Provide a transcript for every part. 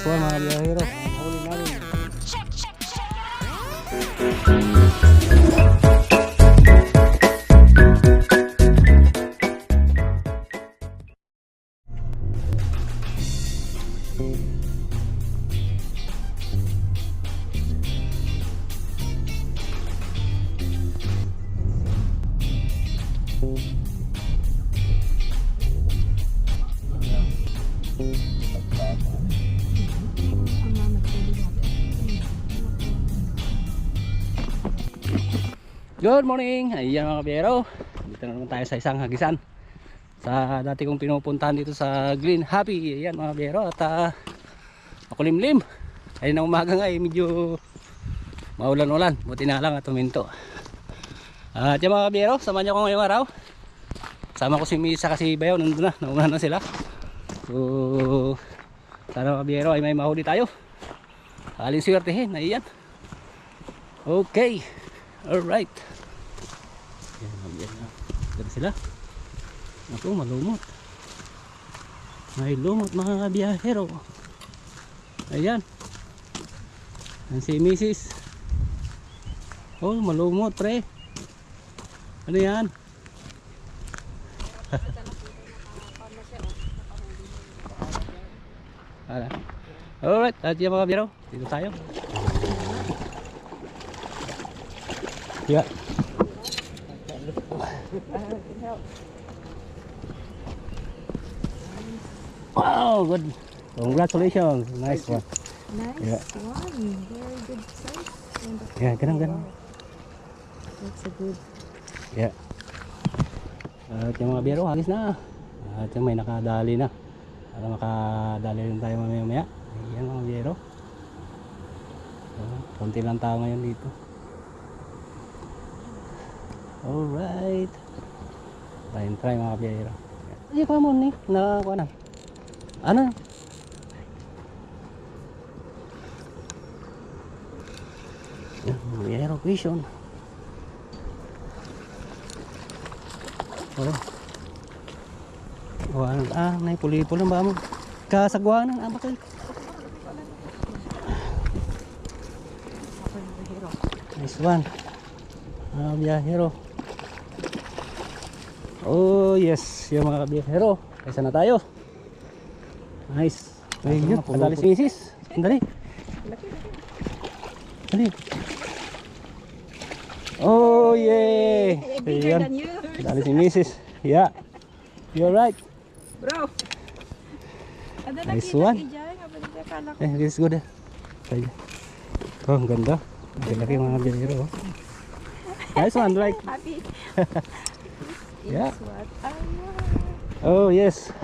Nice one mga biyahero. Ang huli namin. Good morning! Ayan mga kabiyero, dito na naman tayo sa isang hagisan sa dati kong pinupuntahan dito sa Glen Happy. Ayan mga kabiyero, at makulimlim. Ayun na umaga nga medyo maulan-ulan, buti na lang at huminto. At yan mga kabiyero, samahan niyo ko ngayong araw. Sama ko si Misa kasi Bayaw, nandun na, nauna na sila. So sana mga kabiyero ay may mahuli tayo. Aling swertehin, ayan. Okay, alright. Yan, ganda sila. Ako, malumot. May lumot mga biyahero. Ayan. Yan si Mrs. Oh, malumot pre. Ano yan? Alright, at yan mga biyahero, dito tayo. Yeah. Wow, good. Congratulations. Nice one. Nice Yeah. one. Very good size. Yeah, ganun. That's a good. Yeah. At yung mga biyero, halis na. At yung may nakadali na. Para makadali rin tayo mamaya. Ayan mga biyero. Konti lang tao ngayon dito. Alright. Try mga biyero. Ay, pa mo ni. Nakakuha na. Ano? Biyero question. Oh. Wala na. Nay puli-puli ba mo? Kasagwanan ang bakal. Nice one. Biyahero. Oh yes, yung mga biyahero. Kaysa na tayo. Nice. Ayun, padali si Mrs. Dali. Dali. Oh yeah. Bigger Ayun. than you. Padali si Mrs. Yeah. You're right. Bro. Ada na Nice kita one. kijay. Akala ko. This is good. Tayo. Oh, ang ganda. Ang laki mga biyahero. Nice one, like. Happy. Yeah. It's what I want. Oh, yes.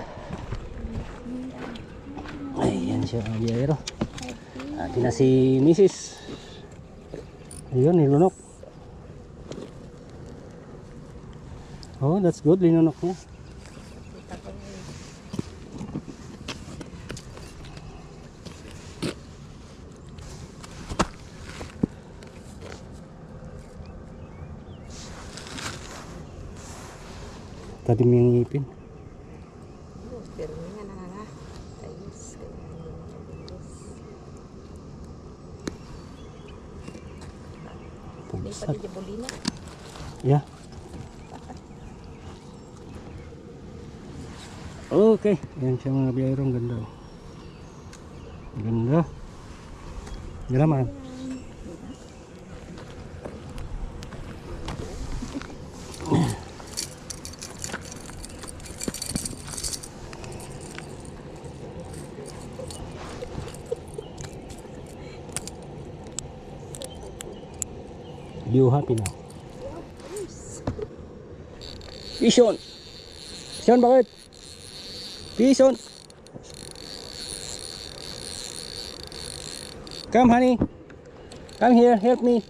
Ayan siya ang biyahero. Atin na si Mrs. Ayun, nilunok. Oh, that's good. Linunok niya. Tadi may ngipin. Pero nga na. Ayos. Hindi pa di bolina. Yeah. Okay. Yan siya mga biyahero. Ang ganda. Ang ganda. Ganda man. You happy now? Pison! Pison, bakit? Pison! Come honey! Come here, help me!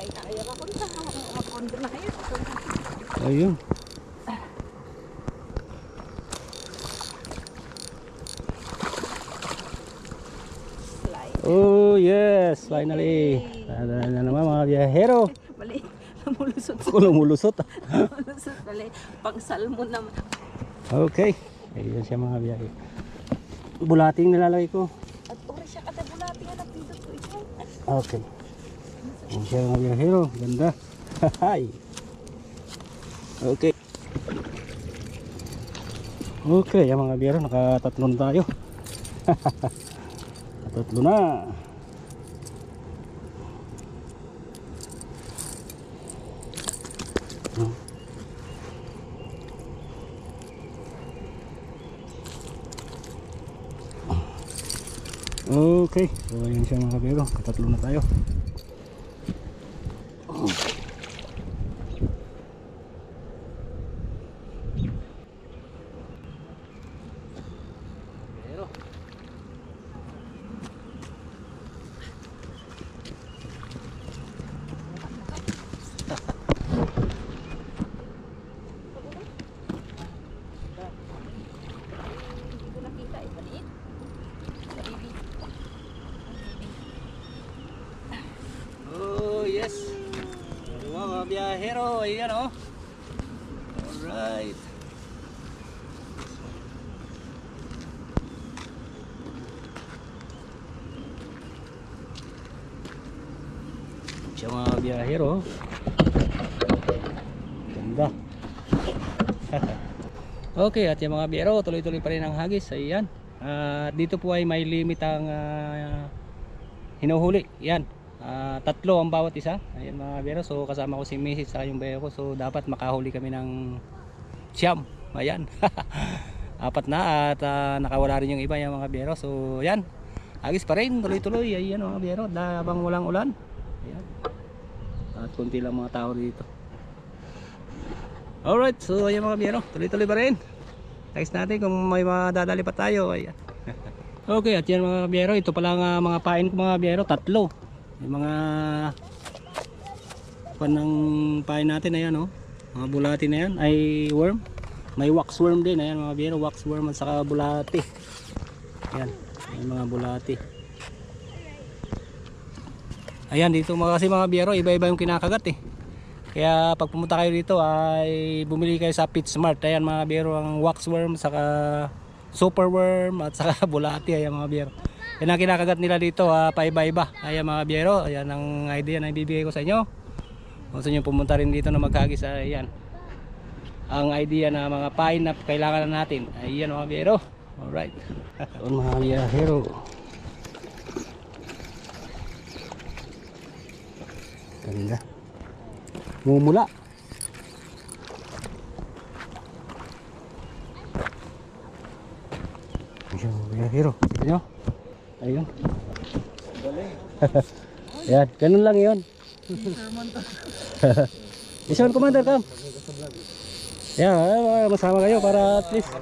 Ay, kaya ka kung saan ako na kayo. Ayun. Oh yes, finally. Na naman mga biyahero. Mali, lumulusot. Kung lumulusot. Lumulusot, mali. Pang salmon naman. Okay. Ayan siya mga biyahe. Bulating nilalagay ko. At ori siya kada bulati nga napindot ko ikaw. Okay. Ayan siya mga biyahero. Ganda. Hi. Okay. Okay, yung mga biyahero. Nakatatlo na tayo. Nakatatlo na. Okay, so ayun siya mga kabiro, katatlo na tayo. Hindi ko nakita eh, maliit. Baby. Oh yes, mga biyahero, ayan o. Alright. Siya mga biyahero. Ganda. Okay, at yung mga biyahero, tuloy-tuloy pa rin ang hagis. Ayan. Dito po ay may limit ang hinuhuli. Yan. Tatlo ang bawat isa. Ayan mga biyahero. So kasama ko si Mrs. sa yung bayo ko. So dapat makahuli kami ng siyam. Ayan. Apat na at nakawala rin yung iba yung mga biyahero. So yan. Hagis pa rin. Tuloy-tuloy. Ayan mga biyahero. Habang walang ulan. Ayan. At kunti lang mga tao dito. Alright, so ayan mga biyero, tuloy-tuloy pa rin. Text natin kung may madadali pa tayo. Ayan. Okay, at yan mga biyero, ito pala nga mga pain ko mga biyero, tatlo. Yung mga panang pain natin, ayan oh. Mga bulati na yan, ay worm. May waxworm din, ayan mga biyero, waxworm at saka bulati. Ayan, yung mga bulati. Ayan, dito kasi mga biyero, iba-iba yung kinakagat eh. Kaya pag pumunta kayo dito ay bumili kayo sa PetSmart. Ayan mga biyero, ang waxworm, saka superworm at saka bulati. Ayan mga biyero. Yan ang kinakagat nila dito, paiba-iba. Ayan mga biyero, ayan ang idea na ibibigay ko sa inyo. Kung sa inyo pumunta rin dito na maghagis, ayan. Ang idea na mga pain na kailangan na natin. Ayan mga biyero. Alright. Ayan mga biyero. Ganda. Mumula. Ayan, hero. Kita nyo? Ayun. Ayan, ganun lang yun. Mission Commander, come. Ayan, masama kayo para at least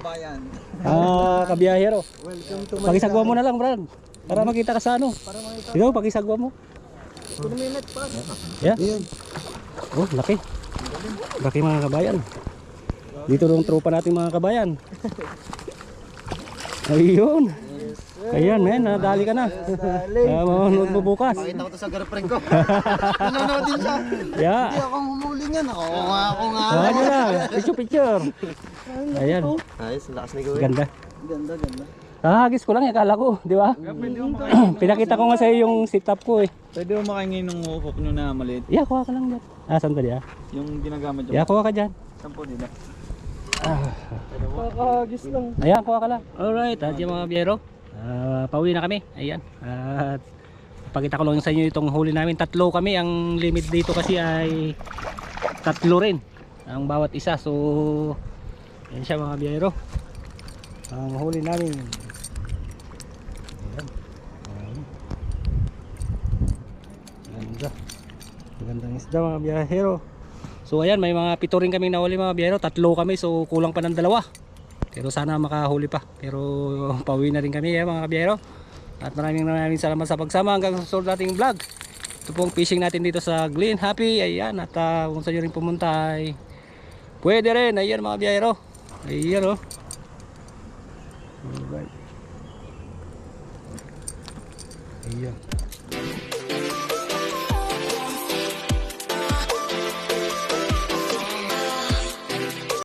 kabiyahero. Welcome to Pagisagwa mo na lang, Brad. Para makita ka sa ano. Ikaw, pagisagwa mo. 2 minutes pa. Yeah. Oh, laki. Laki mga kabayan. Dito yung tropa natin mga kabayan. Ayun. Ayan, men, nadali ka na. Manonood mo bukas. Pakita ko to sa girlfriend ko. Nanonood din siya. Yeah. Hindi ako humuli niyan. Ako nga. Ano na, picture. Ayan. Ayos, lakas ni Gawin. Ganda. Ganda. Hagis ko lang, akala ko, di ba? Pinakita ko nga sa iyo yung setup ko eh. Pwede mo makaingin ng hook nyo na maliit. Yeah, kuha ka lang dyan. Saan ba diya? Yung ginagamit Yeah, kuha ka dyan. Sampo dito. Kakahagis lang. Ayan, kuha ka lang. Alright, at yung mga biyero, pauwi na kami. Ayan. At pakita ko lang sa inyo itong huli namin. Tatlo kami. Ang limit dito kasi ay tatlo rin ang bawat isa. So, ayan siya mga biyero. Ang huli namin. Ayan. Ganda. Magandang isda mga biyahero. So ayan, may mga 7 rin kaming nahuli mga biyahero. 3 kami, so kulang pa ng 2. Pero sana makahuli pa. Pero pauwi na rin kami mga biyahero. At maraming salamat sa pagsama hanggang sa susunod nating vlog. Ito pong fishing natin dito sa Glen Happy. Ayan, at kung sa inyo rin pumunta ay pwede rin. Ayan mga biyahero. Ayan oh. Alright. Ayan.